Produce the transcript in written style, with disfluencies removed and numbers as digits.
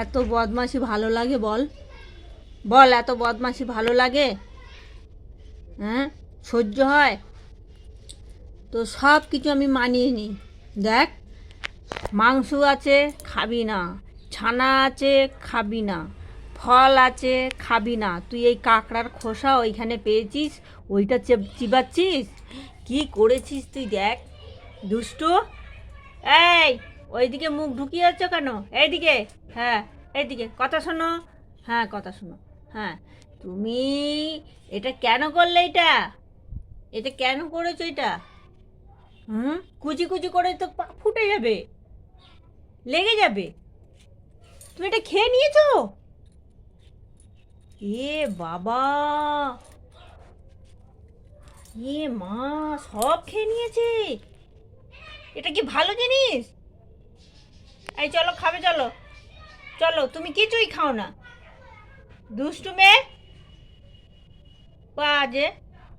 এত বদমাশি ভালো লাগে? বল বল, এত বদমাশি ভালো লাগে? হ্যাঁ, সহ্য হয়? তো সব কিছু আমি মানিয়ে নিই। দেখ, মাংস আছে খাবি না, ছানা আছে খাবি না, ফল আছে খাবি না, তুই এই কাঁকড়ার খোসা ওইখানে পেয়েছিস, ওইটা চিবাচ্ছিস। কি করেছিস তুই দেখ, দুষ্টু! এই, ওইদিকে মুখ ঢুকিয়েছ কেন? এইদিকে, হ্যাঁ, এইদিকে কথা শোনো। হ্যাঁ, কথা শোনো। হ্যাঁ, তুমি এটা কেন করলে? এটা এটা কেন করেছো এটা? হুম, কুচি কুচি করে তো পা ফুটে যাবে, লেগে যাবে। তুমি এটা খেয়ে নিয়েছো? এ বাবা, এ মা, সব খেয়ে নিয়েছে। এটা কি ভালো জিনিস? এই চলো, খাবে চলো। চলো, তুমি কিছুই খাও না, দুষ্টু মেয়ে, বাজে।